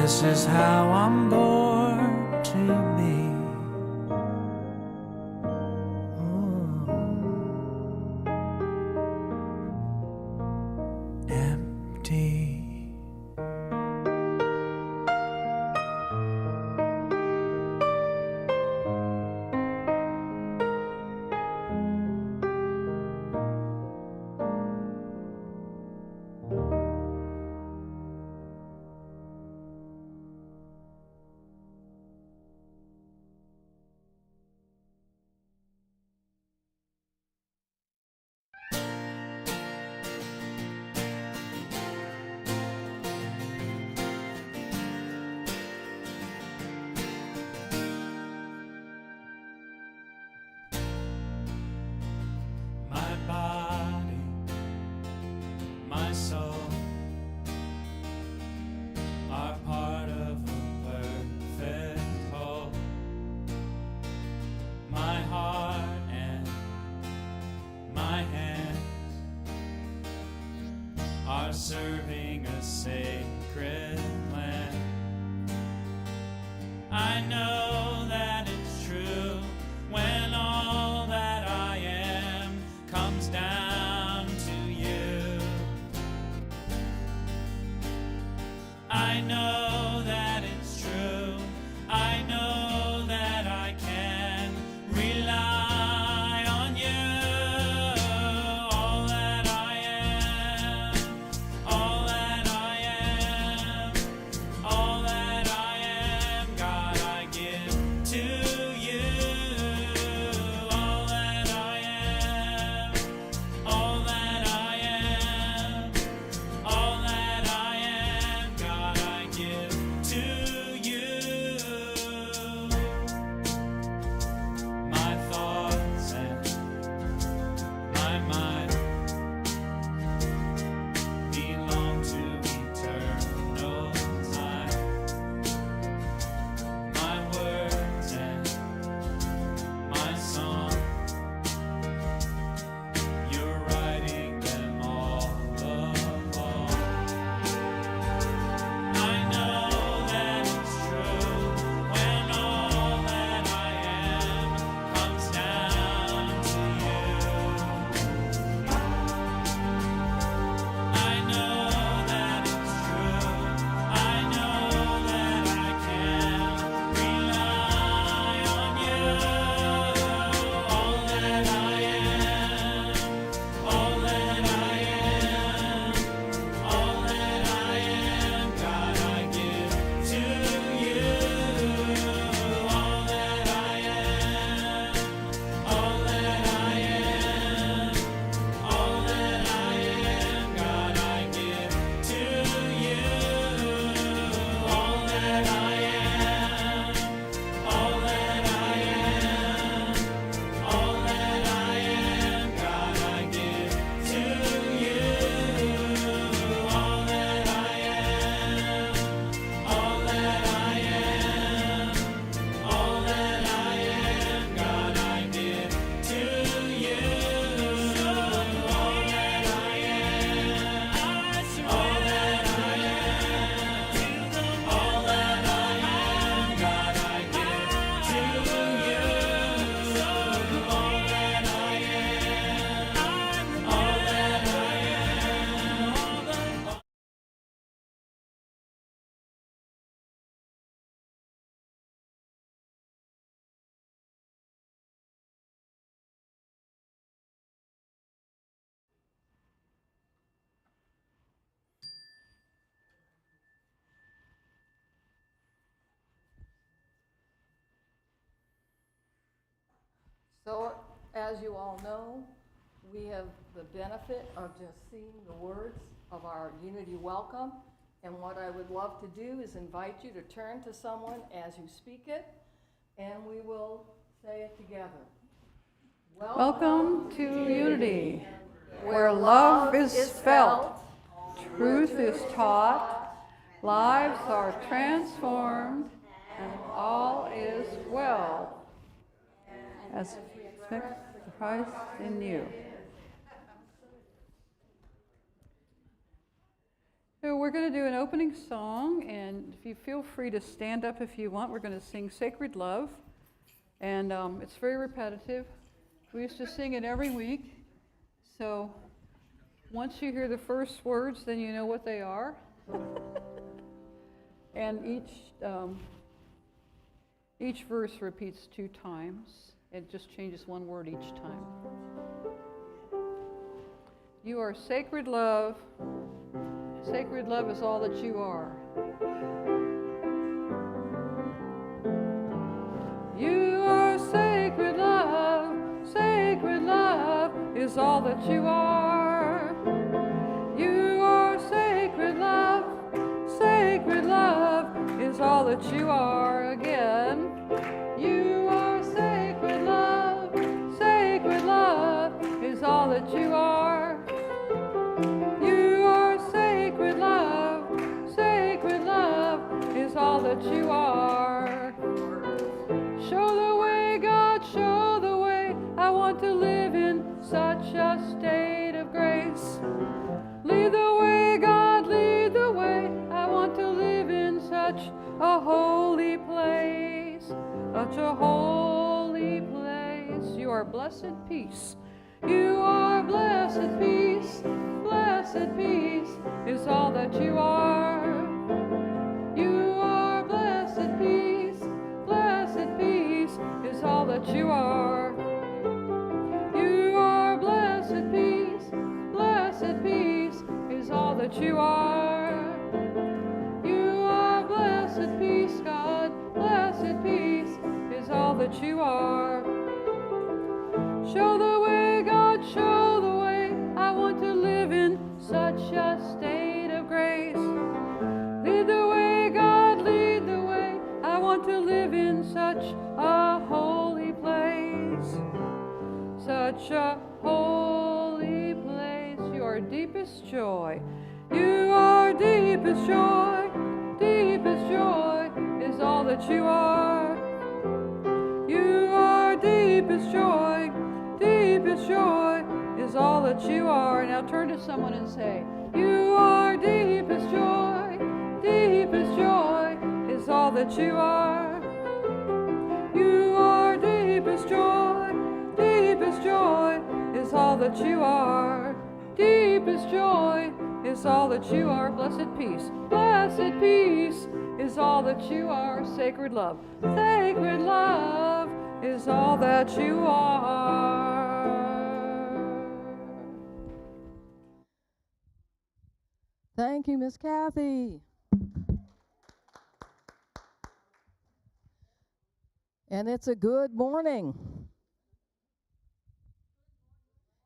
This is how I'm born to be. Empty. My body, my soul are part of a perfect whole. My heart and my hands are serving a sacred land. I know that it's true when all that I am comes down to you. I know that it's true. I know that I can rely on you. All that I am, all that I am, all that I am, God, I give to you. All that I am, all that I am, all that I am, God, I give to you. My thoughts and my mind belong to eternal time. My words and my song, you're writing them all along. I know that it's true when all that I am comes down to you. I know that it's true. I know that I can rely on you. All that I am, all that I am, all that I am, God, I give to you. All that I am, all that I am, all that I am, God, I give to you. All that I am, all that I am, all that I am, God, I give to you. All that I am, all that I am, all that I am, God, I give to you. All that I am, I surrender. All that I am, God, I give to you. All that I am, all that I am. So, as you all know, we have the benefit of just seeing the words of our Unity Welcome. And what I would love to do is invite you to turn to someone as you speak it, and we will say it together. Welcome to Unity, where love is felt, truth is taught, lives are transformed, and all is well. As we expect Christ in you. So we're going to do an opening song, and if you feel free to stand up if you want, we're going to sing Sacred Love. And it's very repetitive. We used to sing it every week. So once you hear the first words, then you know what they are. And each verse repeats 2 times. It just changes 1 word each time. You are sacred love. Sacred love is all that you are. You are sacred love. Sacred love is all that you are. You are sacred love. Sacred love is all that you are. Again. You are sacred love. Sacred love is all that you are. You are sacred love. Sacred love is all that you are. Show the way, God, show the way. I want to live in such a state of grace. Lead the way, God, lead the way. I want to live in such a holy place. Such a holy place. You are blessed peace. You are blessed peace. Blessed peace is all that you are. You are blessed peace. Blessed peace is all that you are. You are blessed peace. Blessed peace is all that you are. You are blessed peace, God. Blessed peace is all that you are. Show the way, God, show the way. I want to live in such a state of grace. Lead the way, God, lead the way. I want to live in such a holy place. Such a holy place. You are deepest joy. You are deepest joy. Deepest joy is all that you are. You are deepest joy. Deepest joy is all that you are. Now turn to someone and say, you are deepest joy. Deepest joy is all that you are. You are deepest joy. Deepest joy is all that you are. Deepest joy is all that you are. Blessed peace. Blessed peace is all that you are. Sacred love. Sacred love is all that you are. Thank you, Miss Kathy. And it's a good morning.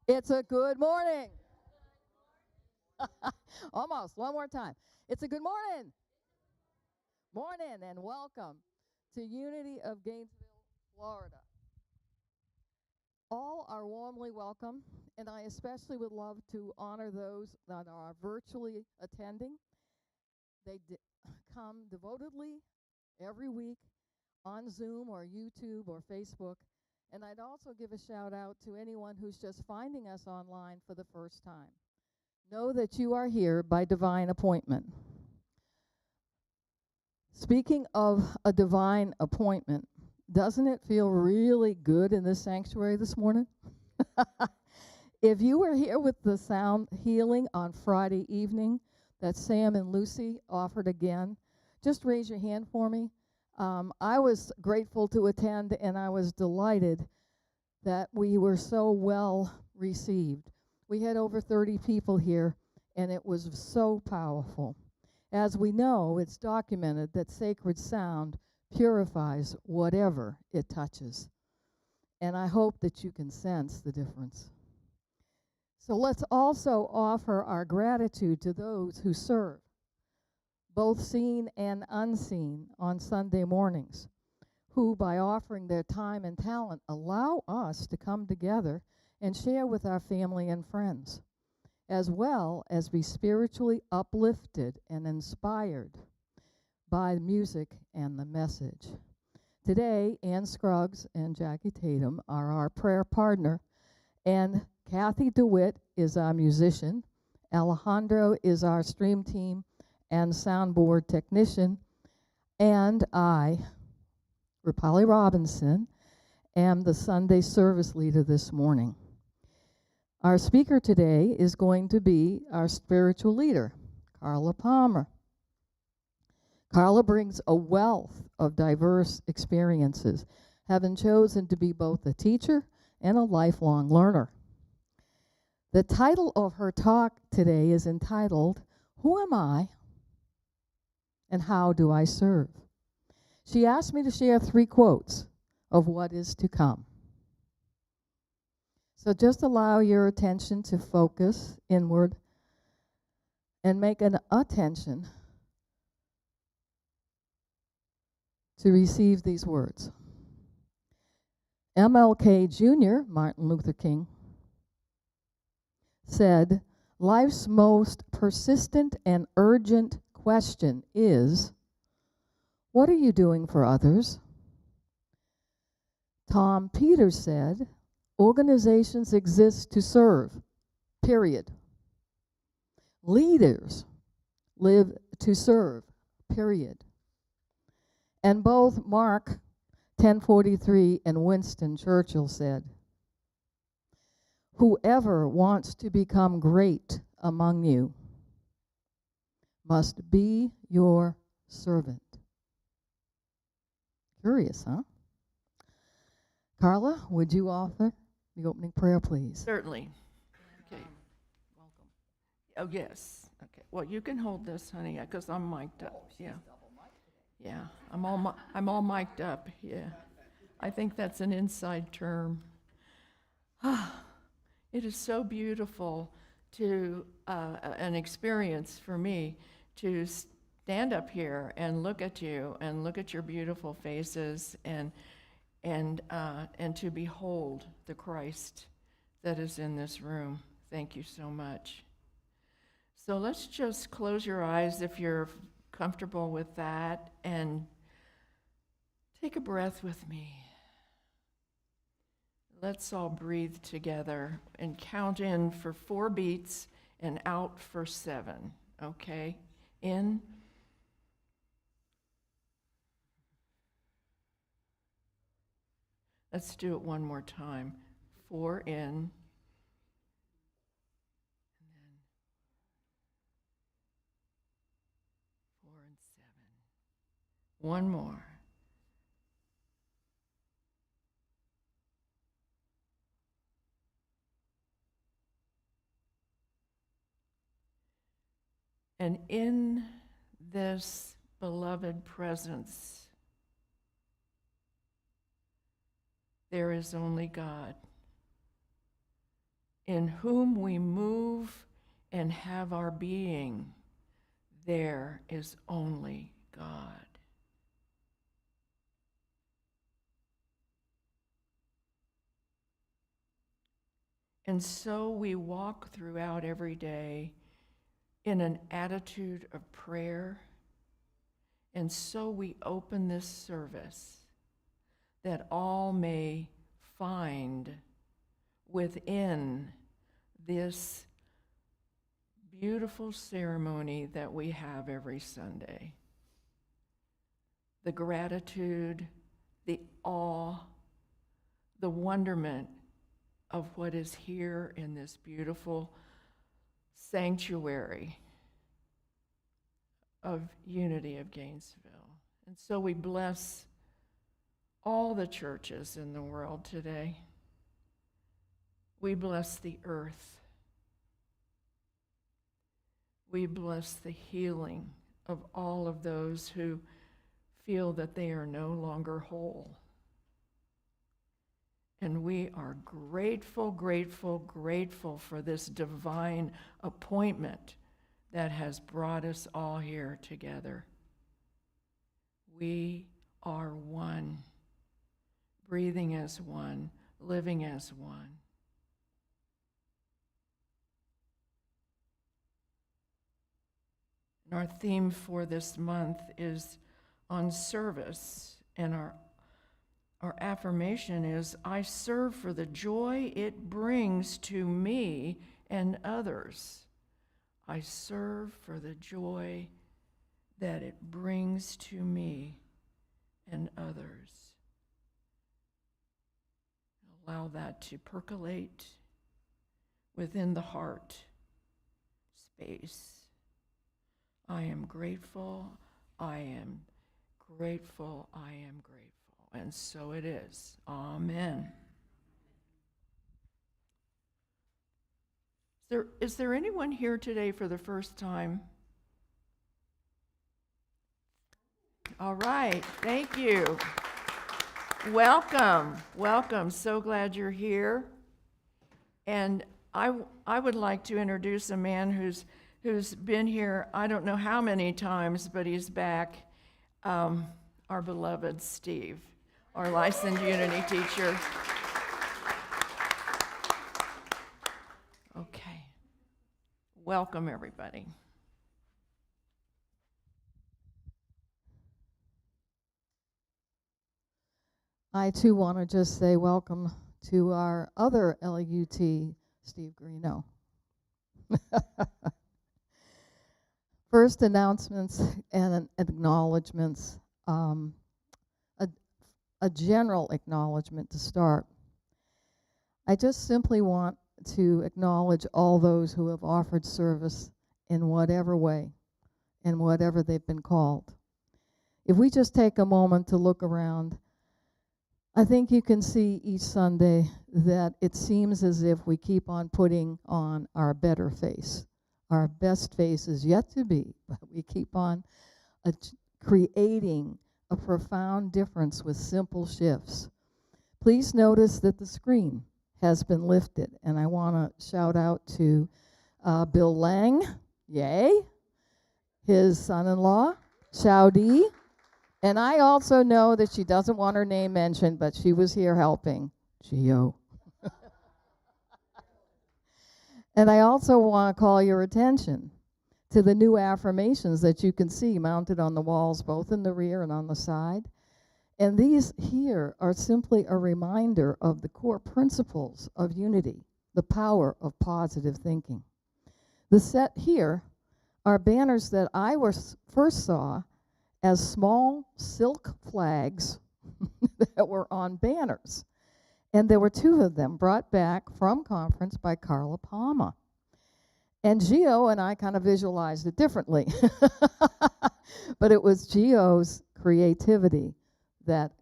It's a good morning. Almost. One more time. It's a good morning. Morning and welcome to Unity of Gainesville, Florida. All are warmly welcome, and I especially would love to honor those that are virtually attending. They come devotedly every week on Zoom or YouTube or Facebook. And I'd also give a shout out to anyone who's just finding us online for the first time. Know that you are here by divine appointment. Speaking of a divine appointment, doesn't it feel really good in this sanctuary this morning? If you were here with the sound healing on Friday evening that Sam and Lucy offered again, just raise your hand for me. I was grateful to attend, and I was delighted that we were so well received. We had over 30 people here, and it was so powerful. As we know, it's documented that sacred sound purifies whatever it touches. And I hope that you can sense the difference. So let's also offer our gratitude to those who serve, both seen and unseen, on Sunday mornings, who, by offering their time and talent, allow us to come together and share with our family and friends, as well as be spiritually uplifted and inspired by music and the message. Today, Ann Scruggs and Jackie Tatum are our prayer partner, and Kathy DeWitt is our musician. Alejandro is our stream team and soundboard technician, and I, Rapali Robinson, am the Sunday service leader this morning. Our speaker today is going to be our spiritual leader, Carla Palmer. Carla brings a wealth of diverse experiences, having chosen to be both a teacher and a lifelong learner. The title of her talk today is entitled, Who Am I and How Do I Serve? She asked me to share 3 quotes of what is to come. So just allow your attention to focus inward and make an attention to receive these words. MLK Jr., Martin Luther King, said, life's most persistent and urgent question is, what are you doing for others? Tom Peters said, organizations exist to serve, period. Leaders live to serve, period. And both Mark 10:43 and Winston Churchill said, whoever wants to become great among you must be your servant. Curious, huh? Carla, would you offer the opening prayer, please? Certainly. Okay. Welcome. Oh, yes. Okay. Well, you can hold this, honey, because I'm mic'd up. Yeah. Yeah. I'm all mic'd up. Yeah. I think that's an inside term. It is so beautiful to an experience for me to stand up here and look at you and look at your beautiful faces and to behold the Christ that is in this room. Thank you so much. So let's just close your eyes if you're comfortable with that and take a breath with me. Let's all breathe together and count in for 4 beats and out for 7, okay? In. Let's do it one more time. 4 in. And then 4 and 7. One more. And in this beloved presence, there is only God, in whom we move and have our being. There is only God. And so we walk throughout every day in an attitude of prayer, and so we open this service that all may find within this beautiful ceremony that we have every Sunday the gratitude, the awe, the wonderment of what is here in this beautiful sanctuary of unity of Gainesville. And so we bless all the churches in the world today. We bless the earth. We bless the healing of all of those who feel that they are no longer whole. And we are grateful, grateful, grateful for this divine appointment that has brought us all here together. We are one, breathing as one, living as one. And our theme for this month is on service, and our affirmation is, I serve for the joy it brings to me and others. I serve for the joy that it brings to me and others. Allow that to percolate within the heart space. I am grateful, I am grateful, I am grateful. And so it is. Amen. Is there anyone here today for the first time? All right, thank you. Welcome, welcome. So glad you're here. And I would like to introduce a man who's been here, I don't know how many times, but he's back. Our beloved Steve, our licensed Unity teacher. Okay. Welcome, everybody. I too want to just say welcome to our other LUT, Steve Greeno. First, announcements and acknowledgments. A general acknowledgement to start. I just simply want to acknowledge all those who have offered service in whatever way, in whatever they've been called. If we just take a moment to look around, I think you can see each Sunday that it seems as if we keep on putting on our better face. Our best face is yet to be, but we keep on creating a profound difference with simple shifts. Please notice that the screen has been lifted, and I want to shout out to Bill Lang, yay, his son-in-law, Shaudi, and I also know that she doesn't want her name mentioned, but she was here helping, Gio. And I also want to call your attention to the new affirmations that you can see mounted on the walls, both in the rear and on the side. And these here are simply a reminder of the core principles of unity, the power of positive thinking. The set here are banners that I first saw as small silk flags that were on banners. And there were two of them brought back from conference by Carla. And Gio and I kind of visualized it differently. But it was Gio's creativity that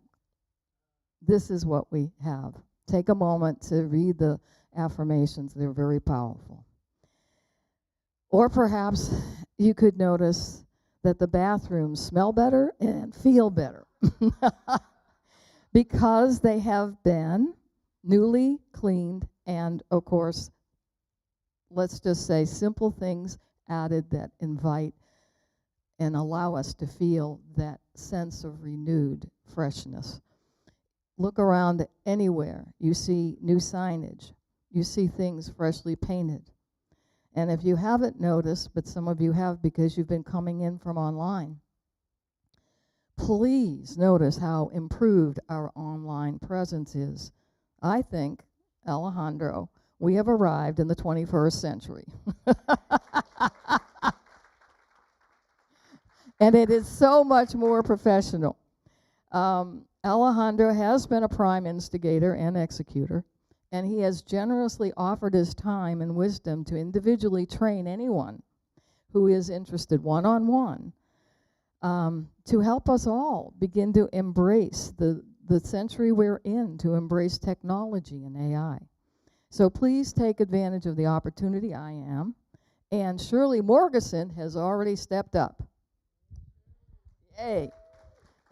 this is what we have. Take a moment to read the affirmations. They're very powerful. Or perhaps you could notice that the bathrooms smell better and feel better because they have been newly cleaned and, of course, let's just say simple things added that invite and allow us to feel that sense of renewed freshness. Look around anywhere. You see new signage. You see things freshly painted. And if you haven't noticed, but some of you have because you've been coming in from online, please notice how improved our online presence is. I think, Alejandro, we have arrived in the 21st century. And it is so much more professional. Alejandro has been a prime instigator and executor, and he has generously offered his time and wisdom to individually train anyone who is interested one-on-one to help us all begin to embrace the century we're in, to embrace technology and AI. So please take advantage of the opportunity. I am. And Shirley Morgeson has already stepped up. Yay.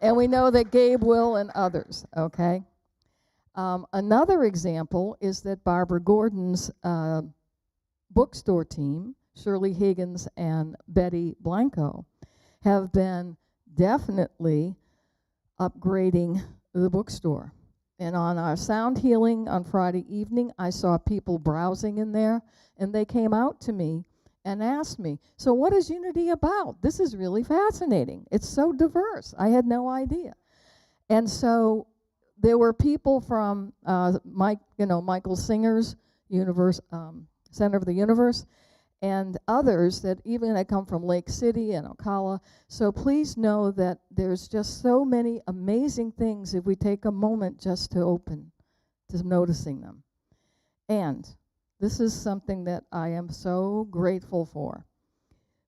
And we know that Gabe will and others, okay? Another example is that Barbara Gordon's bookstore team, Shirley Higgins and Betty Blanco, have been definitely upgrading the bookstore. And on our sound healing on Friday evening, I saw people browsing in there, and they came out to me and asked me, so what is Unity about? This is really fascinating. It's so diverse. I had no idea. And so there were people from Michael Singer's Center of the Universe, and others that even I come from Lake City and Ocala. So please know that there's just so many amazing things if we take a moment just to open to noticing them. And this is something that I am so grateful for.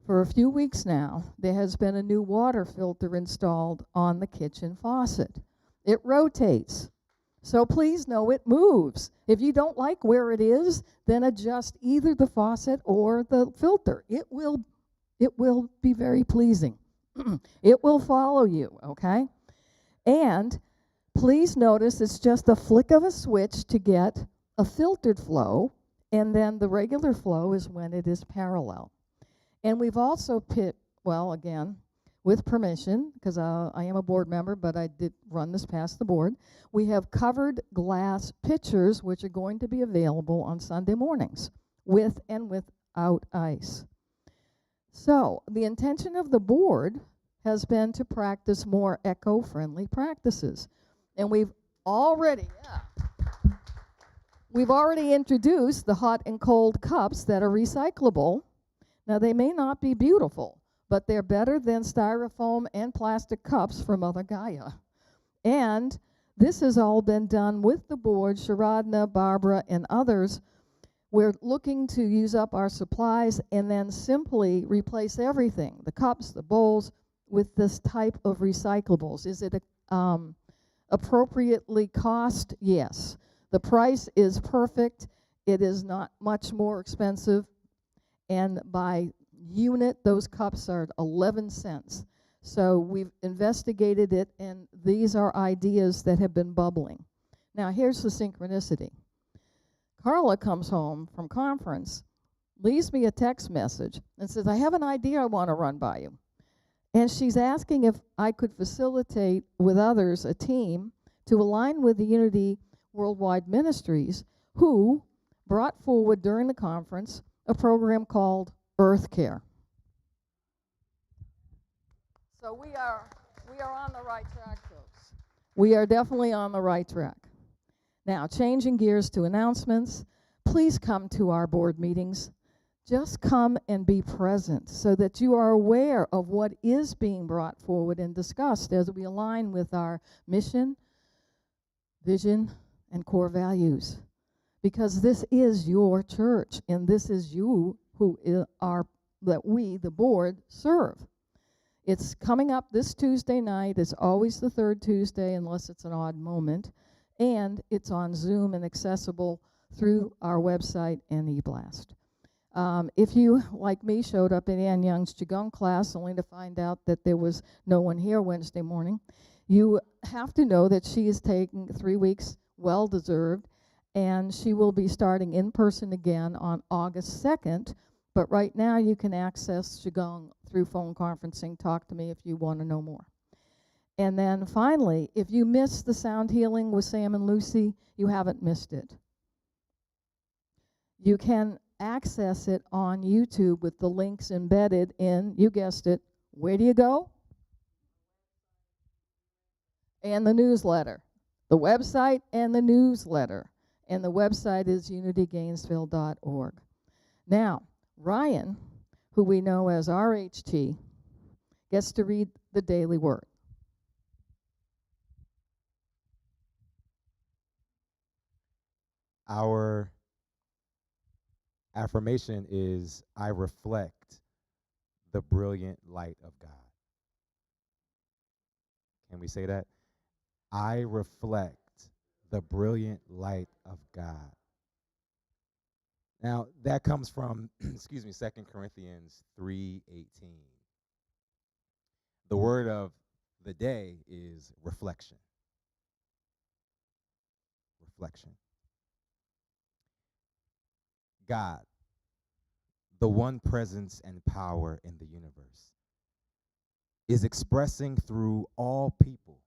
For a few weeks now, there has been a new water filter installed on the kitchen faucet. It rotates. So please know it moves. If you don't like where it is, then adjust either the faucet or the filter. It will be very pleasing. It will follow you, okay? And please notice it's just a flick of a switch to get a filtered flow, and then the regular flow is when it is parallel. And we've also again, with permission, because I am a board member, but I did run this past the board, we have covered glass pitchers which are going to be available on Sunday mornings, with and without ice. So the intention of the board has been to practice more eco-friendly practices. And we've already introduced the hot and cold cups that are recyclable. Now, they may not be beautiful, but they're better than styrofoam and plastic cups from Mother Gaia. And this has all been done with the board, Sharadna, Barbara, and others. We're looking to use up our supplies and then simply replace everything, the cups, the bowls, with this type of recyclables. Is it appropriately cost? Yes. The price is perfect. It is not much more expensive. And by unit, those cups are 11 cents. So we've investigated it, and these are ideas that have been bubbling. Now, here's the synchronicity. Carla comes home from conference, leaves me a text message, and says, I have an idea I want to run by you. And she's asking if I could facilitate with others a team to align with the Unity Worldwide Ministries, who brought forward during the conference a program called Earth Care. So we are on the right track, folks. We are definitely on the right track. Now, changing gears to announcements, please come to our board meetings. Just come and be present so that you are aware of what is being brought forward and discussed as we align with our mission, vision, and core values. Because this is your church, and this is you that we, the board, serve. It's coming up this Tuesday night. It's always the third Tuesday unless it's an odd moment. And it's on Zoom and accessible through our website and eBlast. If you, like me, showed up in Ann Young's Qigong class only to find out that there was no one here Wednesday morning, you have to know that she is taking 3 weeks, well-deserved, and she will be starting in person again on August 2nd. But right now you can access Qigong through phone conferencing. Talk to me if you want to know more. And then finally, if you missed the sound healing with Sam and Lucy, you haven't missed it. You can access it on YouTube with the links embedded in, you guessed it, where do you go? And the newsletter. The website and the newsletter. And the website is unitygainesville.org. Now, Ryan, who we know as RHT, gets to read the daily word. Our affirmation is, I reflect the brilliant light of God. Can we say that? I reflect the brilliant light of God. Now, that comes from, 2 Corinthians 3:18. The word of the day is reflection. Reflection. God, the one presence and power in the universe, is expressing through all people,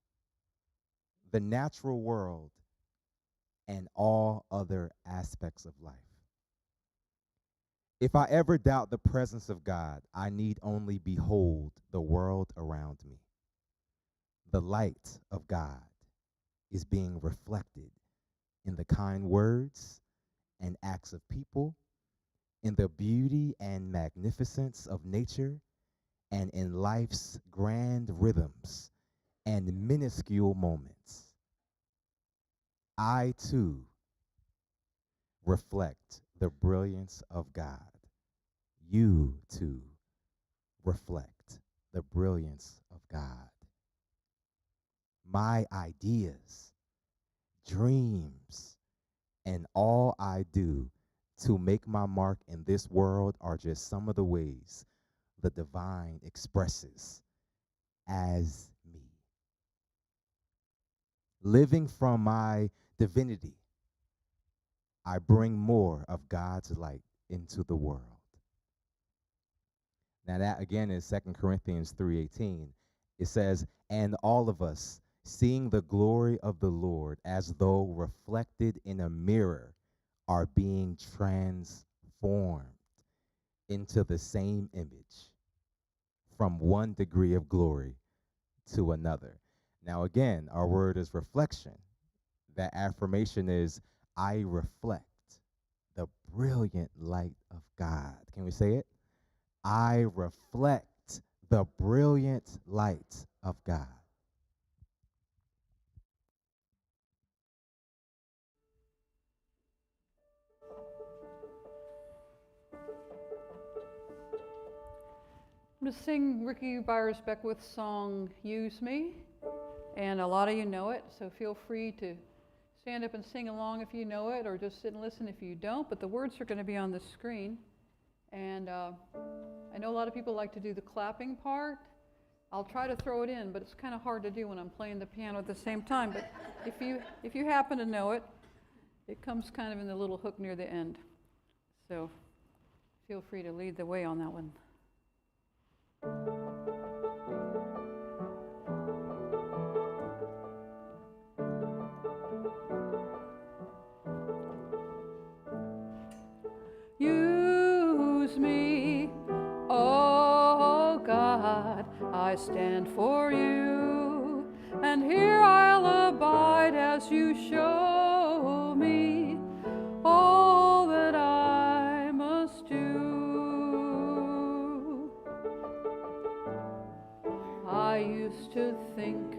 the natural world, and all other aspects of life. If I ever doubt the presence of God, I need only behold the world around me. The light of God is being reflected in the kind words and acts of people in the beauty and magnificence of nature and in life's grand rhythms and minuscule moments. I too reflect the brilliance of God. You too reflect the brilliance of God. My ideas, dreams, and all I do to make my mark in this world are just some of the ways the divine expresses as me. Living from my divinity, I bring more of God's light into the world. Now that again is 2 Corinthians 3:18. It says, "And all of us, seeing the glory of the Lord as though reflected in a mirror, are being transformed into the same image from one degree of glory to another." Now again, our word is reflection. That affirmation is, I reflect the brilliant light of God. Can we say it? I reflect the brilliant light of God. I'm going to sing Ricky Byers Beckwith's song, Use Me. And a lot of you know it, so feel free to stand up and sing along if you know it, or just sit and listen if you don't. But the words are going to be on the screen. And I know a lot of people like to do the clapping part. I'll try to throw it in, but it's kind of hard to do when I'm playing the piano at the same time. But if you happen to know it, it comes kind of in the little hook near the end. So feel free to lead the way on that one. Use me, oh God, I stand for you, and here I'll abide as you show me all that I must do. I used to think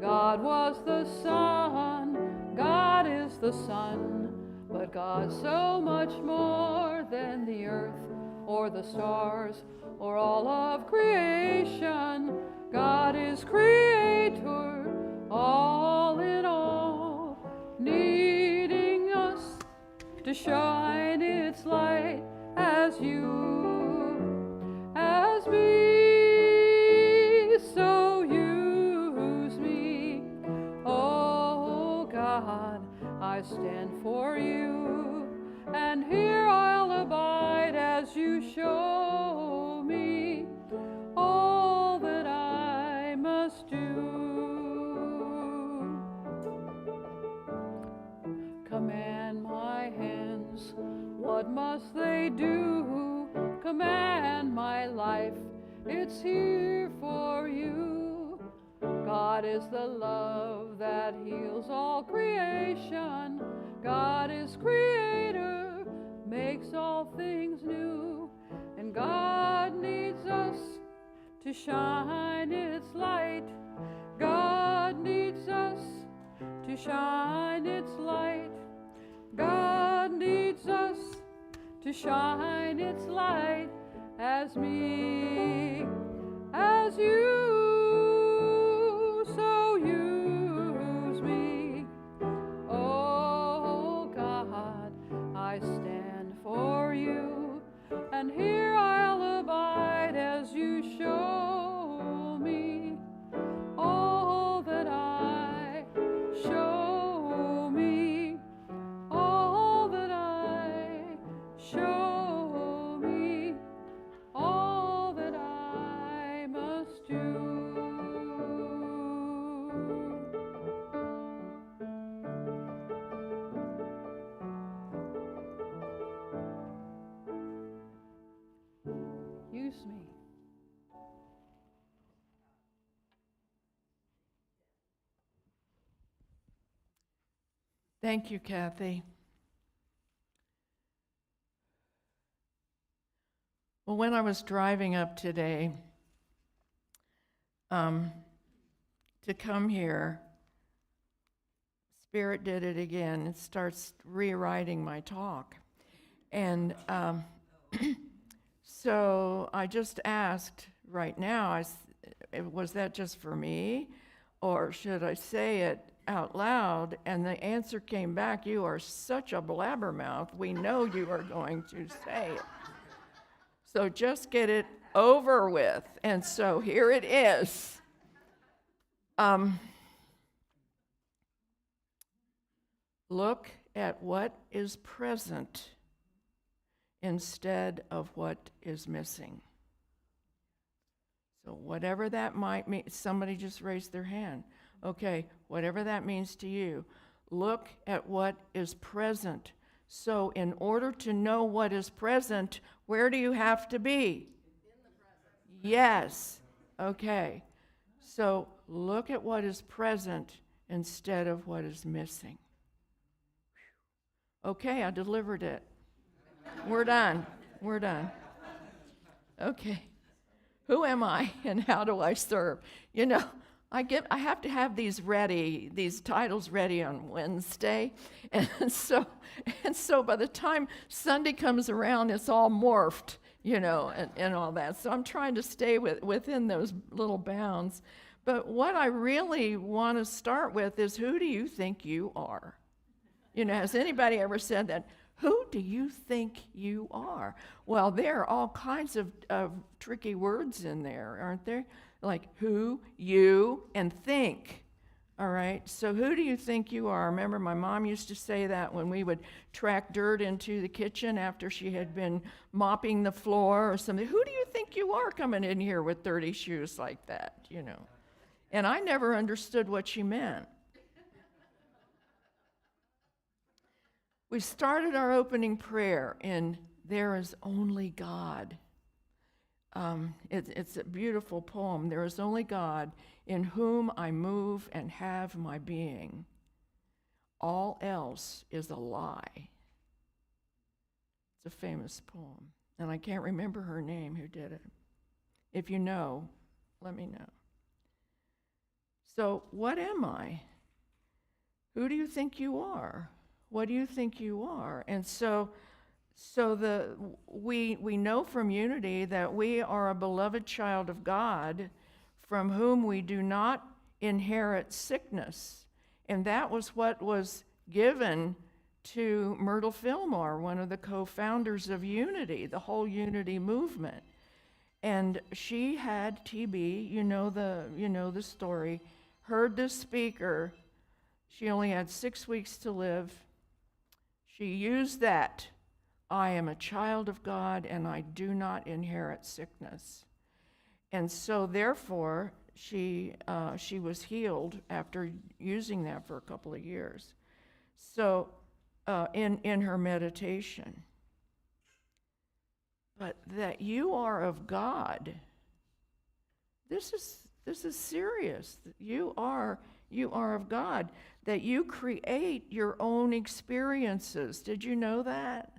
God was the sun, God is the sun, but God's so much more than the earth or the stars or all of creation. God is creator, all in all, needing us to shine its light as you, as me. So use me, oh God, I stand for you, and here I'll abide as you show me all that I must do. Command my hands, what must they do? Command my life, it's here for you. God is the love that heals all creation. God is creator, makes all things new. And God needs us to shine its light. God needs us to shine its light. God needs us to shine its light as me, as you. So use me, oh God, I stand for you, and here I'll abide as you show me all that I show me, all that I show me, all that I must do. Use me. Thank you, Kathy. Well, when I was driving up today to come here, Spirit did it again. It starts rewriting my talk. And so I just asked right now, was that just for me? Or should I say it out loud? And the answer came back, you are such a blabbermouth. We know you are going to say it. So just get it over with. And so here it is. Look at what is present instead of what is missing. So whatever that might mean, somebody just raised their hand. Okay, whatever that means to you, look at what is present. So in order to know what is present, where do you have to be? In the present. Yes. Okay. So look at what is present instead of what is missing. Okay, I delivered it. We're done. We're done. Okay. Who am I and how do I serve? You know, I have to have these titles ready on Wednesday. And so by the time Sunday comes around, it's all morphed, you know, and all that. So I'm trying to stay within those little bounds. But what I really want to start with is, who do you think you are? You know, has anybody ever said that? Who do you think you are? Well, there are all kinds of tricky words in there, aren't there? Like who, you, and think. All right, so who do you think you are? Remember, my mom used to say that when we would track dirt into the kitchen after she had been mopping the floor or something. Who do you think you are coming in here with dirty shoes like that, you know? And I never understood what she meant. We started our opening prayer in There Is Only God. It's a beautiful poem. There is only God in whom I move and have my being. All else is a lie. It's a famous poem, and I can't remember her name who did it. If you know, let me know. So what am I? Who do you think you are? What do you think you are? And so we know from Unity that we are a beloved child of God from whom we do not inherit sickness. And that was what was given to Myrtle Fillmore, one of the co-founders of Unity, the whole Unity movement. And she had TB, you know the story, heard the speaker. She only had 6 weeks to live. She used that. I am a child of God and I do not inherit sickness. And so therefore, she was healed after using that for a couple of years. So in her meditation. But that you are of God, this is serious. You are of God, that you create your own experiences. Did you know that?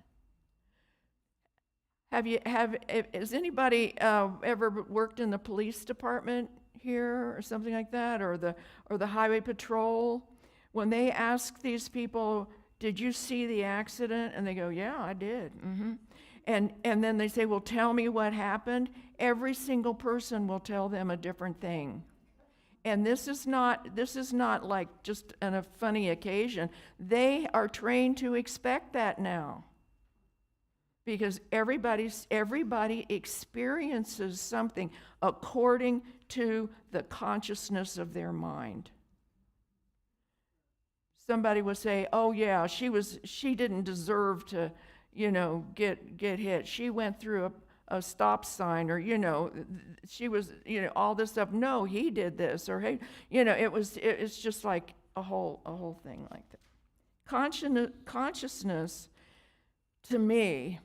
Has anybody ever worked in the police department here or something like that, or the highway patrol? When they ask these people, did you see the accident? And they go, yeah, I did. Mm-hmm. And then they say, well, tell me what happened. Every single person will tell them a different thing. And this is not like just on a funny occasion. They are trained to expect that now. Because everybody experiences something according to the consciousness of their mind. Somebody will say, oh yeah, she didn't deserve to, get hit. She went through a stop sign, or she was, all this stuff. No, he did this, or hey, it's just like a whole thing like that. Consciousness to me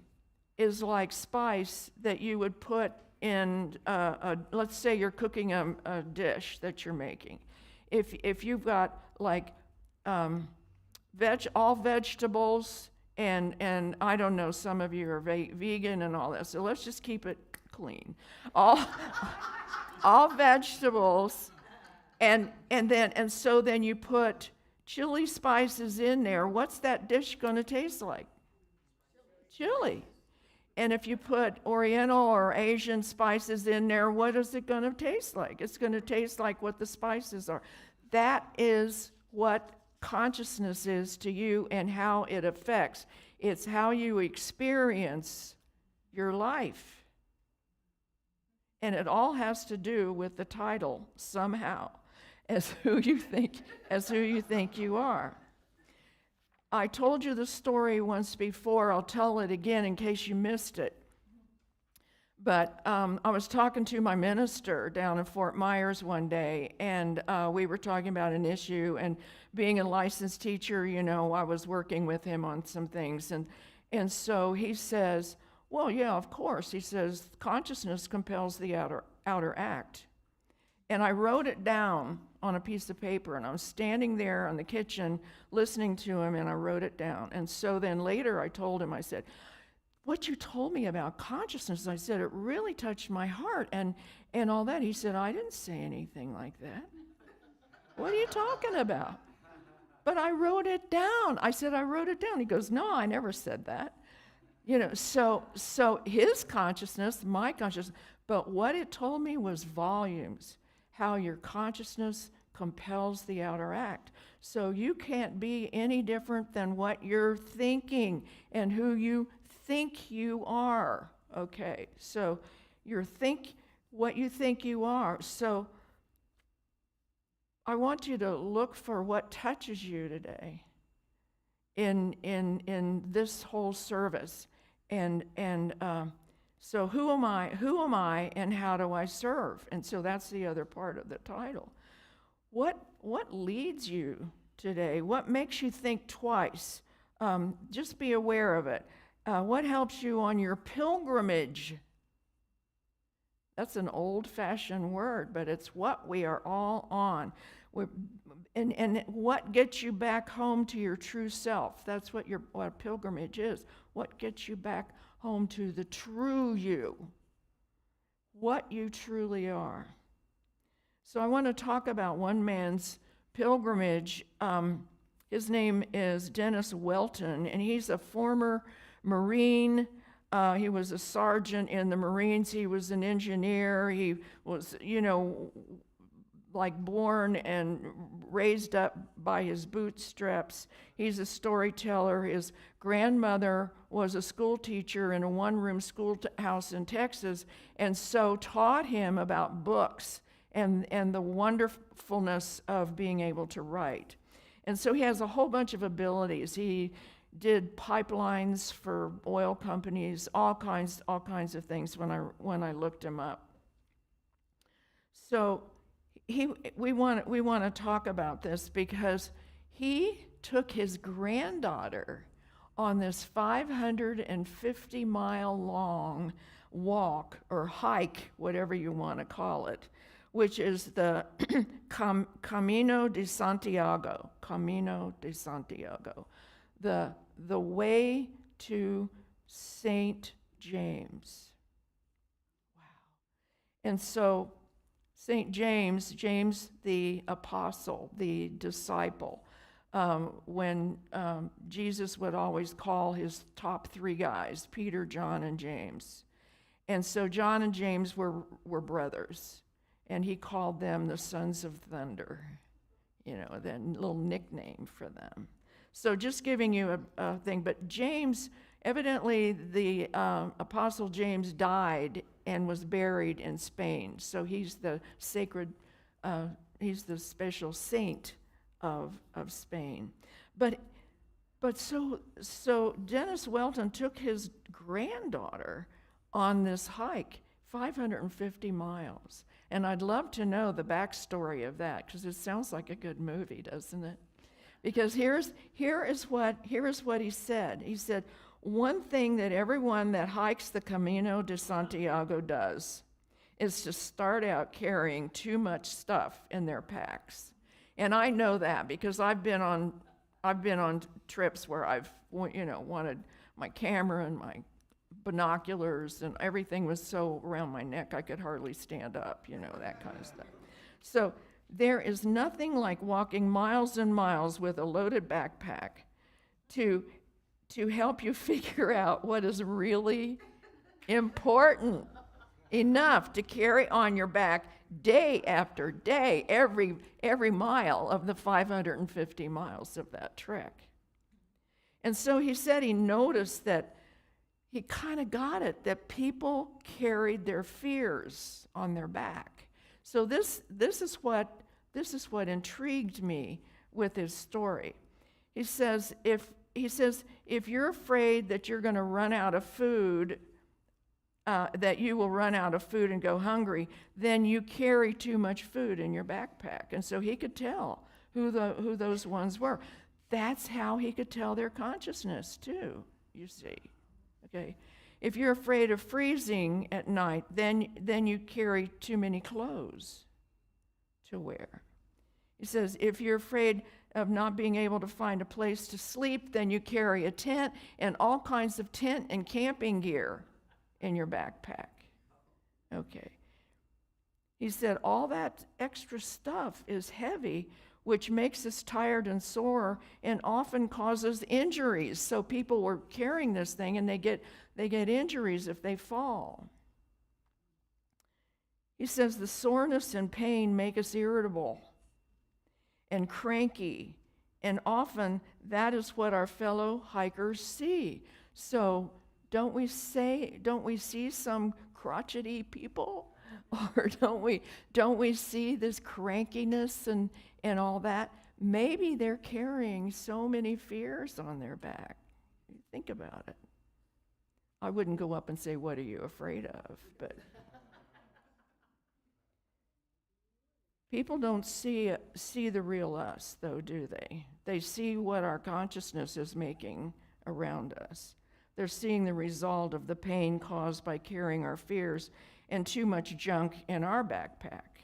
is like spice that you would put in let's say you're cooking a dish that you're making. If you've got like all vegetables and I don't know, some of you are vegan and all that, so let's just keep it clean. All all vegetables, and so then you put chili spices in there. What's that dish going to taste like? Chili. And if you put Oriental or Asian spices in there, what is it going to taste like? It's going to taste like what the spices are. That is what consciousness is to you and how it affects. It's how you experience your life. And it all has to do with the title somehow, as who you think you are. I told you the story once before. I'll tell it again in case you missed it. But I was talking to my minister down in Fort Myers one day, and we were talking about an issue. And being a licensed teacher, you know, I was working with him on some things. And so he says, well, yeah, of course. He says, consciousness compels the outer act. And I wrote it down on a piece of paper, and I was standing there in the kitchen listening to him, and I wrote it down. And so then later I told him, I said, what you told me about consciousness, I said, it really touched my heart and all that. He said, I didn't say anything like that. What are you talking about? But I wrote it down. I said, I wrote it down. He goes, no, I never said that. You know, so his consciousness, my consciousness, but what it told me was volumes, how your consciousness compels the outer act. So you can't be any different than what you're thinking and who you think you are. Okay, so what you think you are. So I want you to look for what touches you today in this whole service. And so who am I and how do I serve? And so that's the other part of the title. What leads you today? What makes you think twice? Just be aware of it. What helps you on your pilgrimage? That's an old-fashioned word, but it's what we are all on. And what gets you back home to your true self? That's what a pilgrimage is. What gets you back home to the true you? What you truly are. So I want to talk about one man's pilgrimage. His name is Dennis Welton, and he's a former Marine. He was a sergeant in the Marines. He was an engineer. He was, like born and raised up by his bootstraps. He's a storyteller. His grandmother was a school teacher in a one-room schoolhouse in Texas, and so taught him about books and the wonderfulness of being able to write. And so he has a whole bunch of abilities. He did pipelines for oil companies, all kinds of things when I looked him up. So we want to talk about this because he took his granddaughter on this 550-mile long walk or hike, whatever you want to call it, which is the Camino de Santiago, the way to St. James. Wow. And so St. James the apostle, the disciple, when Jesus would always call his top three guys, Peter, John, and James. And so John and James were brothers, and he called them the sons of thunder, that little nickname for them. So just giving you a thing, but James, evidently the apostle James died and was buried in Spain. So he's the special saint of Spain. But so Dennis Welton took his granddaughter on this hike, 550 miles. And I'd love to know the backstory of that, because it sounds like a good movie, doesn't it? Because here is what he said. He said, one thing that everyone that hikes the Camino de Santiago does is to start out carrying too much stuff in their packs. And I know that because I've been on I've been on trips where I've, wanted my camera and my binoculars, and everything was so around my neck I could hardly stand up, that kind of stuff. So there is nothing like walking miles and miles with a loaded backpack to help you figure out what is really important enough to carry on your back day after day, every mile of the 550 miles of that trek. And so he said he noticed that he kind of got it, that people carried their fears on their back. So this is what intrigued me with his story. He says if you're afraid that you're going to run out of food, that you will run out of food and go hungry, then you carry too much food in your backpack. And so he could tell who those ones were. That's how he could tell their consciousness too, you see. Okay. If you're afraid of freezing at night, then you carry too many clothes to wear. He says if you're afraid of not being able to find a place to sleep, then you carry a tent and all kinds of tent and camping gear in your backpack. Okay. He said all that extra stuff is heavy, which makes us tired and sore and often causes injuries. So people were carrying this thing and they get injuries if they fall. He says the soreness and pain make us irritable and cranky, and often that is what our fellow hikers see. So don't we see some crotchety people? Or don't we see this crankiness and all that? Maybe they're carrying so many fears on their back. Think about it. I wouldn't go up and say, "What are you afraid of?" But people don't see the real us, though, do they? They see what our consciousness is making around us. They're seeing the result of the pain caused by carrying our fears and too much junk in our backpack.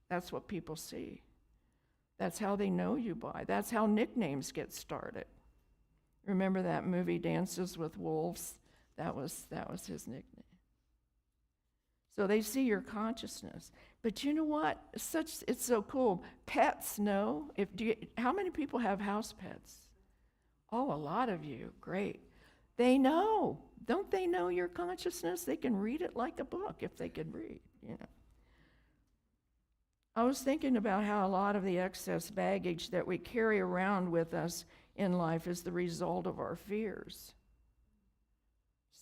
That's what people see. That's how they know you by. That's how nicknames get started. Remember that movie Dances with Wolves? That was his nickname. So they see your consciousness. But you know what? It's so cool. Pets know. How many people have house pets? Oh, a lot of you. Great. They know. Don't they know your consciousness? They can read it like a book if they could read, I was thinking about how a lot of the excess baggage that we carry around with us in life is the result of our fears.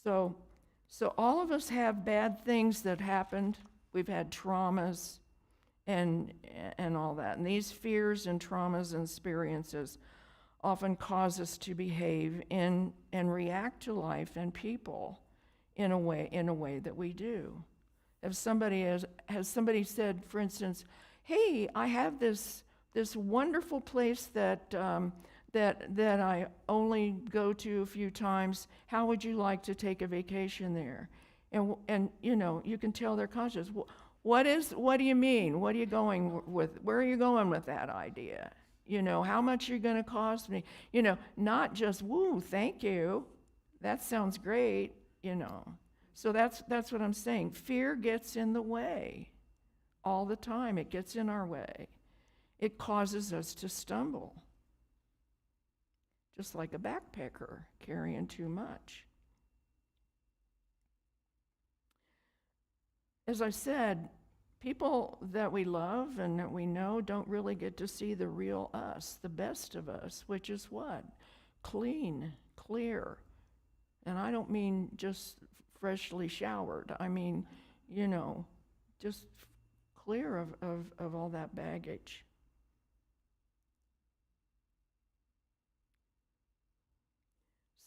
So all of us have bad things that happened. We've had traumas and all that. And these fears and traumas and experiences often cause us to behave and react to life and people in a way that we do. If somebody has somebody said, for instance, "Hey, I have this wonderful place that I only go to a few times. How would you like to take a vacation there?" And you can tell they're conscious. What do you mean? What are you going with? Where are you going with that idea? How much you're going to cost me? Not just, "Woo, thank you. That sounds great." So that's what I'm saying. Fear gets in the way all the time. It gets in our way. It causes us to stumble, just like a backpacker carrying too much. As I said, people that we love and that we know don't really get to see the real us, the best of us, which is what? Clean, clear. And I don't mean just freshly showered. I mean, just clear of all that baggage.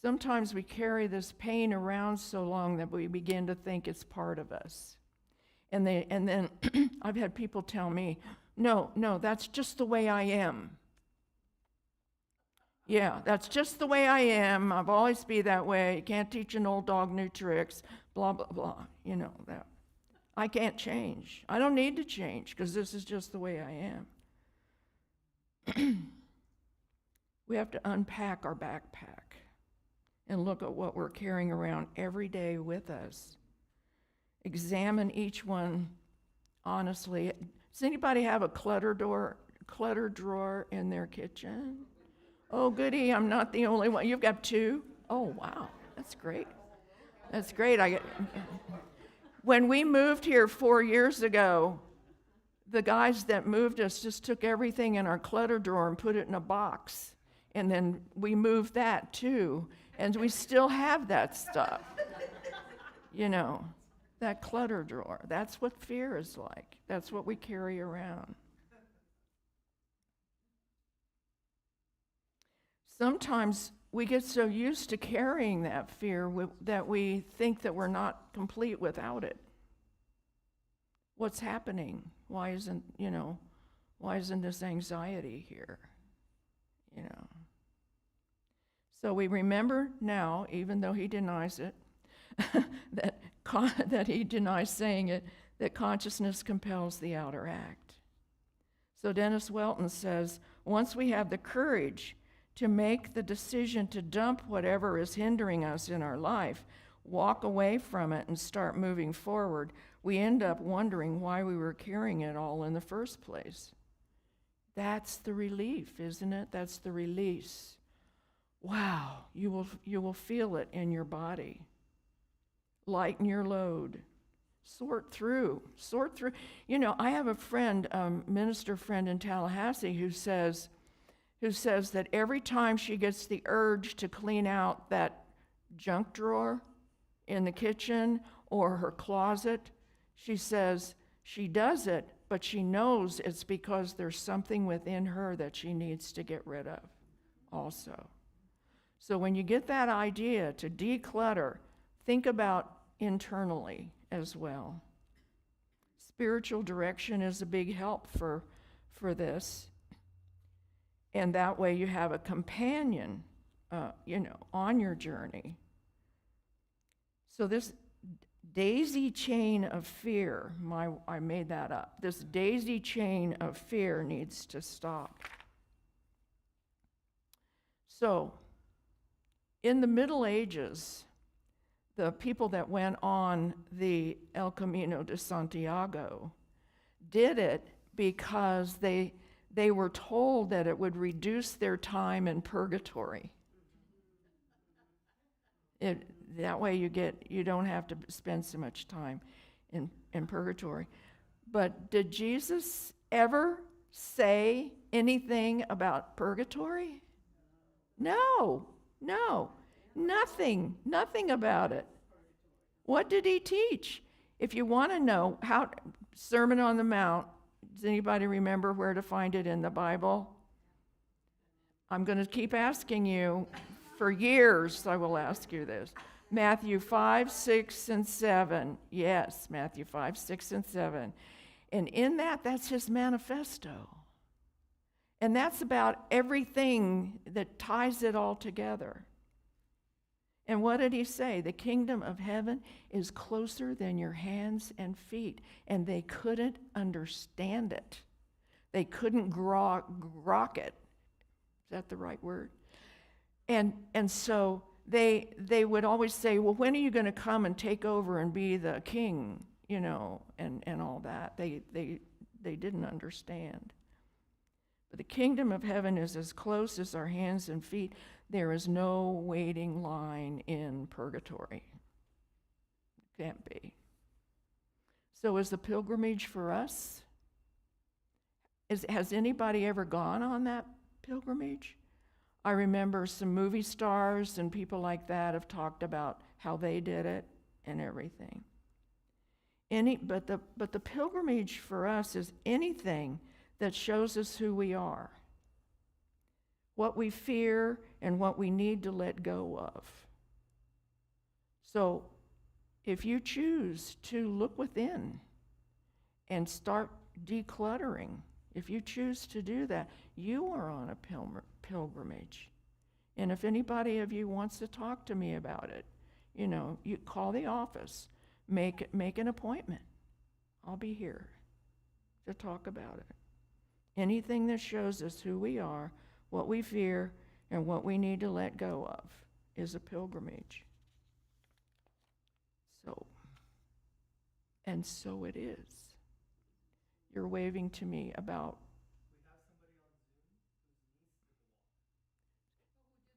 Sometimes we carry this pain around so long that we begin to think it's part of us. And then I've had people tell me, no, that's just the way I am. Yeah, that's just the way I am. I've always been that way. You can't teach an old dog new tricks, blah, blah, blah. That. I can't change. I don't need to change because this is just the way I am. We have to unpack our backpack and look at what we're carrying around every day with us. Examine each one honestly. Does anybody have a clutter drawer in their kitchen? Oh, goody, I'm not the only one. You've got 2? Oh, wow, that's great. That's great. When we moved here 4 years ago, the guys that moved us just took everything in our clutter drawer and put it in a box. And then we moved that too. And we still have that stuff. You know, that clutter drawer. That's what fear is like. That's what we carry around. Sometimes we get so used to carrying that fear that we think that we're not complete without it. What's happening? Why isn't this anxiety here? You know. So we remember now, even though he denies it, that he denies saying it, that consciousness compels the outer act. So Dennis Welton says, once we have the courage to make the decision to dump whatever is hindering us in our life, walk away from it and start moving forward, we end up wondering why we were carrying it all in the first place. That's the relief, isn't it? That's the release. Wow, you will feel it in your body. Lighten your load. Sort through. You know, I have a friend, minister friend in Tallahassee who says that every time she gets the urge to clean out that junk drawer in the kitchen or her closet, she says she does it, but she knows it's because there's something within her that she needs to get rid of also. So when you get that idea to declutter, think about internally as well. Spiritual direction is a big help for this. And that way you have a companion, on your journey. So this daisy chain of fear, I made that up. This daisy chain of fear needs to stop. So, in the Middle Ages, the people that went on the El Camino de Santiago did it because they were told that it would reduce their time in purgatory. That way you don't have to spend so much time in purgatory. But did Jesus ever say anything about purgatory? No, nothing about it. What did he teach? If you want to know how, Sermon on the Mount, does anybody remember where to find it in the Bible? I'm going to keep asking you. For years, I will ask you this. Matthew 5, 6, and 7. Yes, Matthew 5, 6, and 7. And in that's his manifesto. And that's about everything that ties it all together. And what did he say? The kingdom of heaven is closer than your hands and feet. And they couldn't understand it. They couldn't grok it. Is that the right word? And so they would always say, well, when are you going to come and take over and be the king, and all that. They didn't understand. But the kingdom of heaven is as close as our hands and feet. There is no waiting line in purgatory. Can't be. So is the pilgrimage for us? Has anybody ever gone on that pilgrimage? I remember some movie stars and people like that have talked about how they did it and everything. But the pilgrimage for us is anything that shows us who we are, what we fear, and what we need to let go of. So if you choose to look within and start decluttering, if you choose to do that, you are on a pilgrimage. And if anybody of you wants to talk to me about it, you call the office, make an appointment. I'll be here to talk about it. Anything that shows us who we are, what we fear, And what we need to let go of is a pilgrimage. And so it is. You're waving to me about. We have somebody on Zoom whose niece did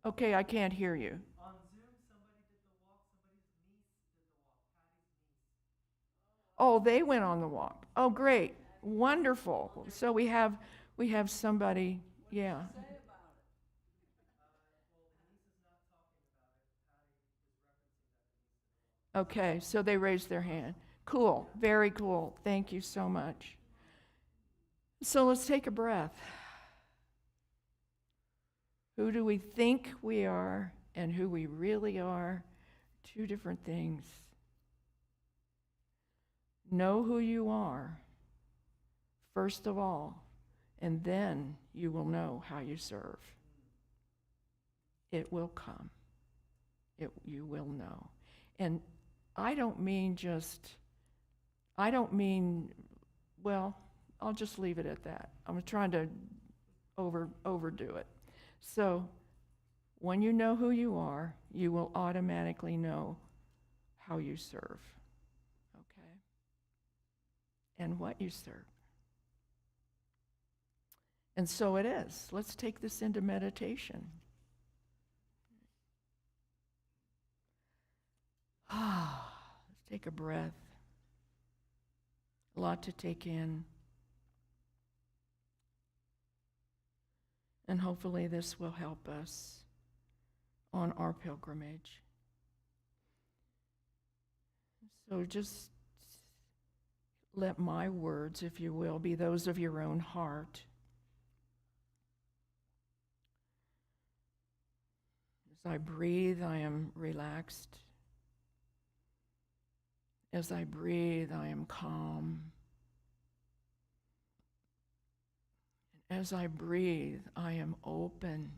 the walk. Okay, I can't hear you. On Zoom, somebody did the walk. Somebody's niece did the walk. Patty's niece. Oh, they went on the walk. Oh, great. Wonderful. So we have somebody, yeah. Well, the niece is not talking about it. Patty is referencing that the niece did the walk. Okay, so they raised their hand. Cool, very cool. Thank you so much. So let's take a breath. Who do we think we are and who we really are? Two different things. Know who you are, first of all, and then you will know how you serve. It will come. You will know. And I don't mean, well, I'll just leave it at that. I'm trying to overdo it. So when you know who you are, you will automatically know how you serve, okay? And what you serve. And so it is. Let's take this into meditation. Let's take a breath. A lot to take in. And hopefully this will help us on our pilgrimage. So just let my words, if you will, be those of your own heart. As I breathe, I am relaxed. As I breathe, I am calm. And as I breathe, I am open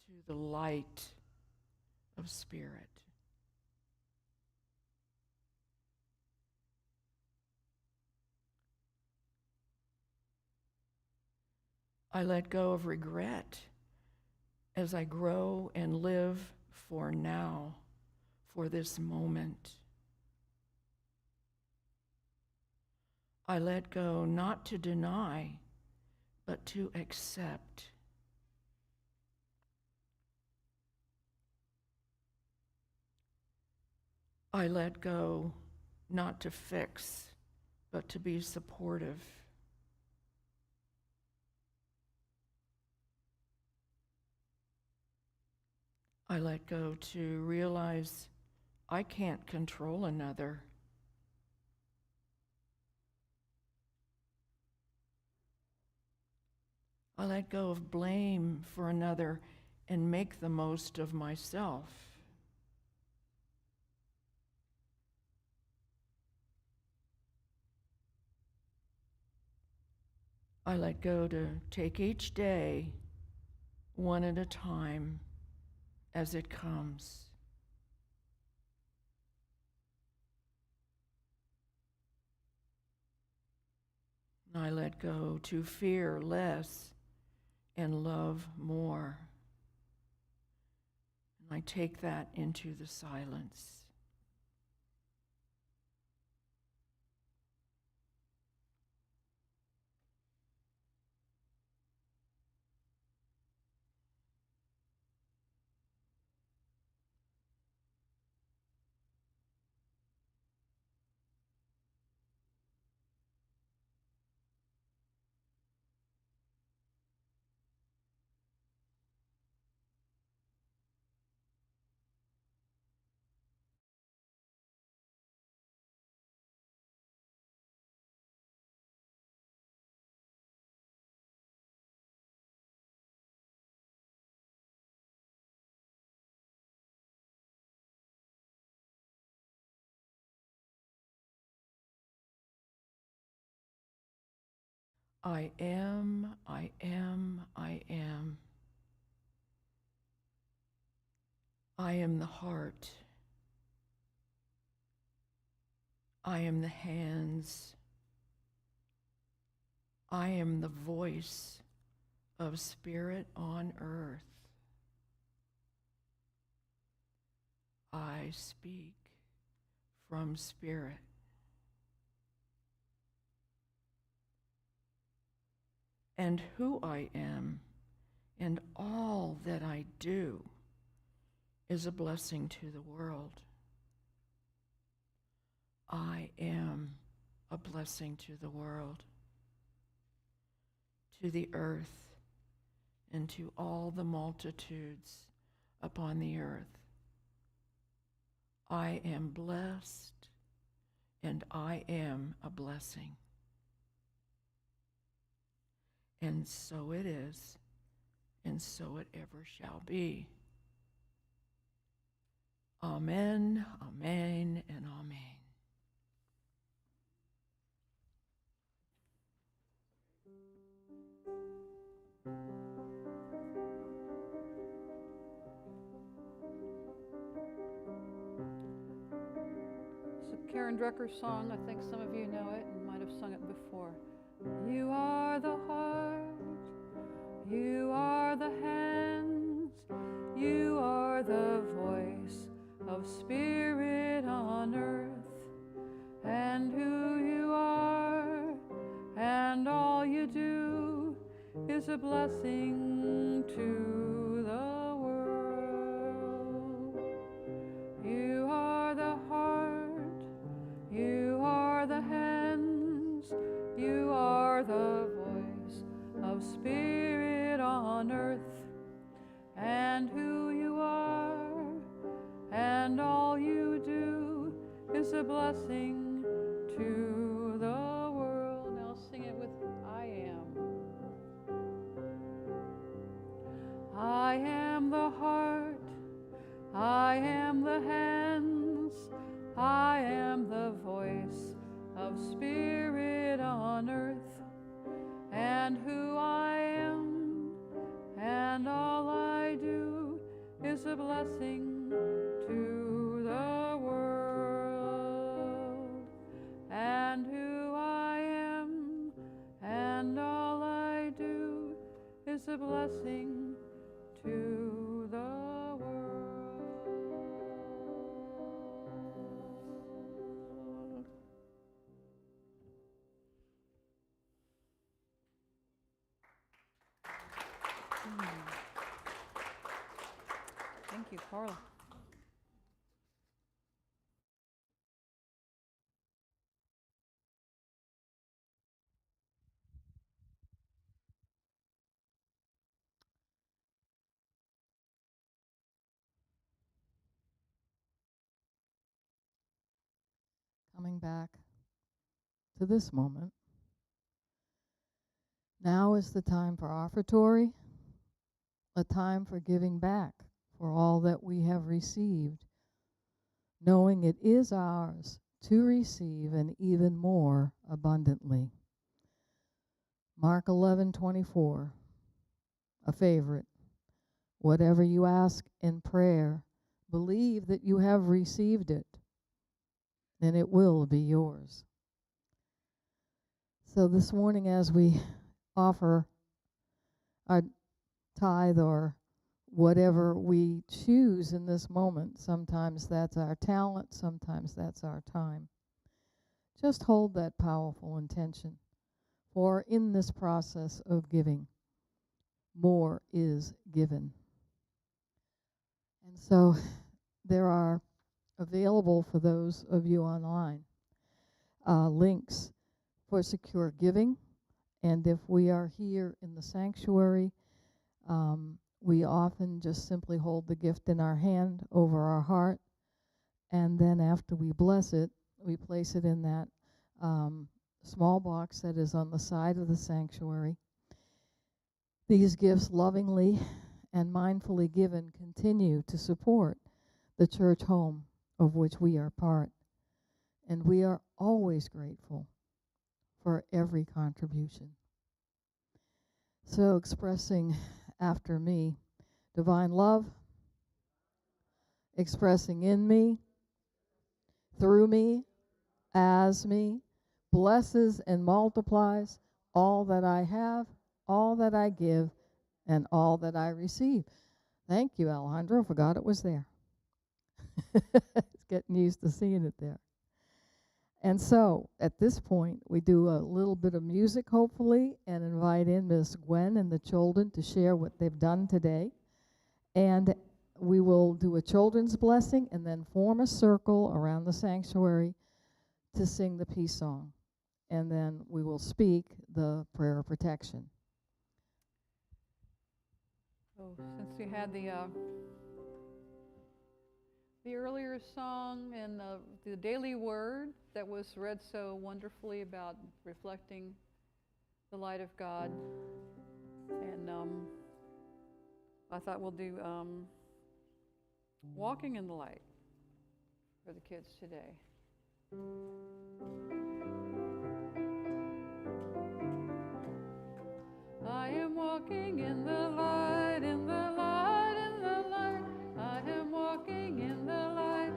to the light of spirit. I let go of regret as I grow and live for now, for this moment. I let go not to deny, but to accept. I let go not to fix, but to be supportive. I let go to realize I can't control another. I let go of blame for another and make the most of myself. I let go to take each day one at a time as it comes. I let go to fear less and love more. And I take that into the silence. I am, I am, I am. I am the heart. I am the hands. I am the voice of spirit on earth. I speak from spirit. And who I am and all that I do is a blessing to the world. I am a blessing to the world, to the earth, and to all the multitudes upon the earth. I am blessed, and I am a blessing. And so it is, and so it ever shall be. Amen, amen, and amen. It's a Karen Drucker song. I think some of you know it and might have sung it before. You are the heart, you are the hands, you are the voice of spirit on earth, and who you are and all you do is a blessing to the world. You are the heart, you are the hands, you are the voice of spirit on earth, and who you are and all you do is a blessing to the world. Now sing it with I am. I am the heart, I am the hands, I am the voice of spirit on earth, and who I am and all I do is a blessing to the world. And who I am and all I do is a blessing to the world. Thank you, Carla. Coming back to this moment. Now is the time for offertory, a time for giving back for all that we have received, knowing it is ours to receive and even more abundantly. Mark 11:24, a favorite. Whatever you ask in prayer, believe that you have received it, and it will be yours. So this morning, as we offer our tithe or whatever we choose in this moment, sometimes that's our talent, sometimes that's our time. Just hold that powerful intention, for in this process of giving, more is given. And so there are available for those of you online links for secure giving. And if we are here in the sanctuary, we often just simply hold the gift in our hand over our heart. And then after we bless it, we place it in that small box that is on the side of the sanctuary. These gifts, lovingly and mindfully given, continue to support the church home of which we are part. And we are always grateful for every contribution. So expressing after me, divine love, expressing in me, through me, as me, blesses and multiplies all that I have, all that I give, and all that I receive. Thank you, Alejandro. Forgot it was there. It's getting used to seeing it there. And so, at this point, we do a little bit of music, hopefully, and invite in Miss Gwen and the children to share what they've done today. And we will do a children's blessing and then form a circle around the sanctuary to sing the peace song. And then we will speak the prayer of protection. So since we had the earlier song and the daily word that was read so wonderfully about reflecting the light of God, and I thought we'll do walking in the light for the kids today. I am walking in the light, in the light, in the light. I am walking in the light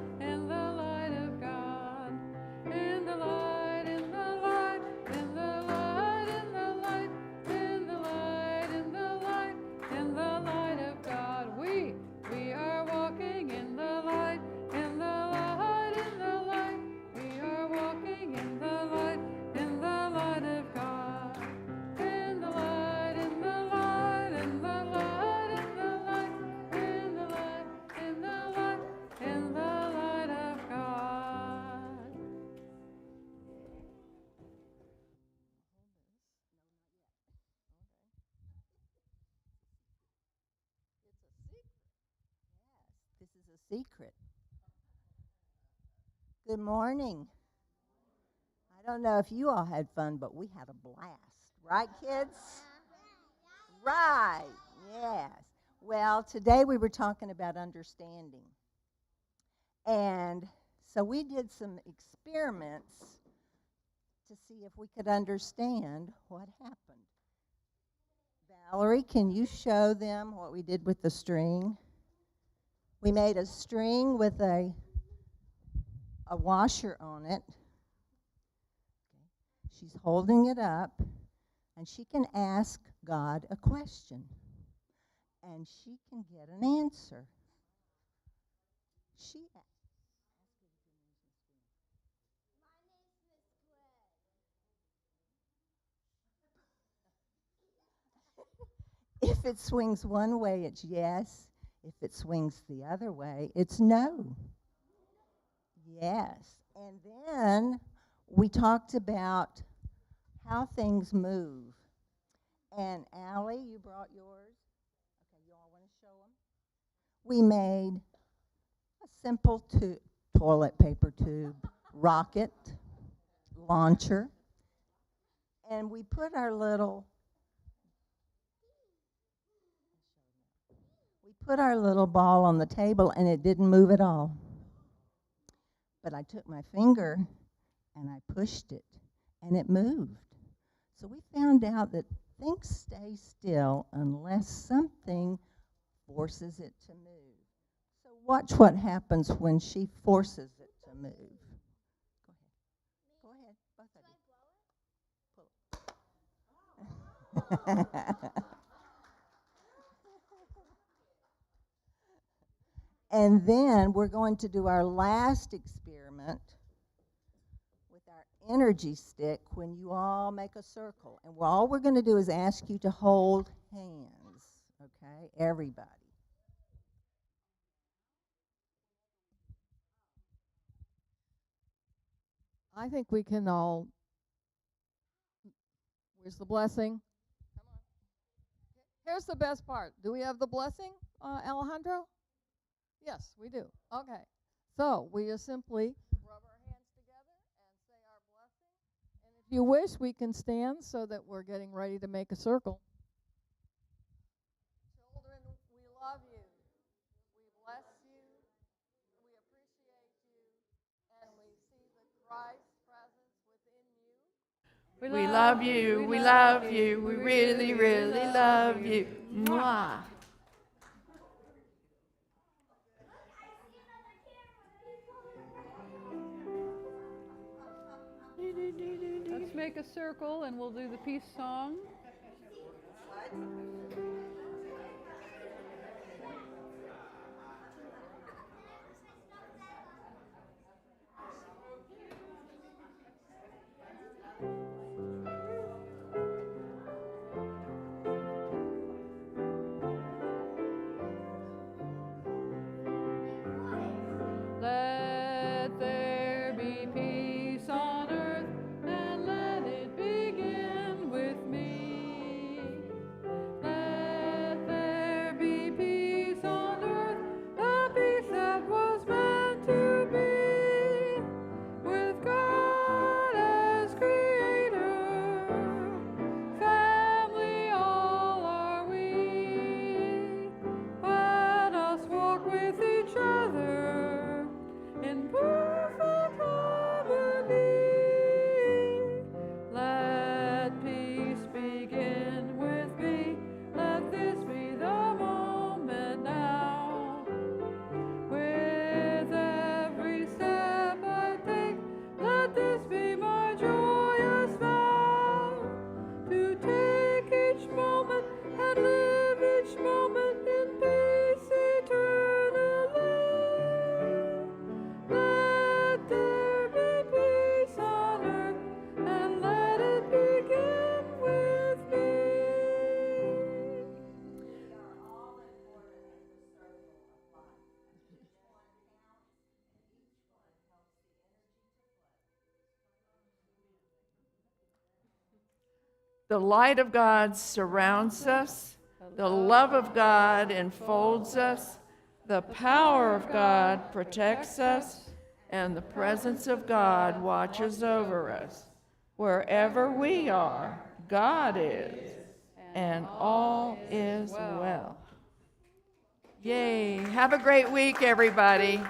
of God. In the light, in the light, in the light, in the light, in the light, in the light, in the light of God. We are walking in the light, in the light, in the light. We are walking in the light of God. In the light, in the light, in the light, in the light, in the light, in the light, in the light of God. This is a secret. Good morning. I don't know if you all had fun, but we had a blast. Right, kids? Right, yes. Well, today we were talking about understanding. And so we did some experiments to see if we could understand what happened. Valerie, can you show them what we did with the string? We made a string with a washer on it. She's holding it up, and she can ask God a question, and she can get an answer. She If it swings one way, it's yes. If it swings the other way, it's no. Yes. And then we talked about how things move. And Allie, you brought yours. Okay, you all want to show them? We made a simple toilet paper tube, rocket, launcher, and we put our little ball on the table, and it didn't move at all. But I took my finger and I pushed it, and it moved. So we found out that things stay still unless something forces it to move. So watch what happens when she forces it to move. Go ahead, both of you. Pull it. And then we're going to do our last experiment with our energy stick when you all make a circle. And all we're going to do is ask you to hold hands, okay, everybody. I think we can all. Where's the blessing? Come on. Here's the best part. Do we have the blessing, Alejandro? Yes, we do. Okay. So we just simply rub our hands together and say our blessing. And if you wish, we can stand so that we're getting ready to make a circle. Children, we love you. We bless you. We appreciate you. And we see the Christ presence within you. We love you, we love you, we really, really love you. Mwah. Let's make a circle and we'll do the peace song. Let there be peace on earth, and let it begin with me. Let there be peace on earth, the peace that was meant to be, with God as creator, family all are we. Let us walk with each other in perfect harmony. Let peace begin with me. Let this be the moment now. With every step I take, let this be my joyous vow. To take each moment and live each moment in peace eternally. Let there be peace on earth, and let it begin with me. The light of God surrounds us. The love of God enfolds us. The power of God protects us. And the presence of God watches over us. Wherever we are, God is. And all is well. Yay. Have a great week, everybody.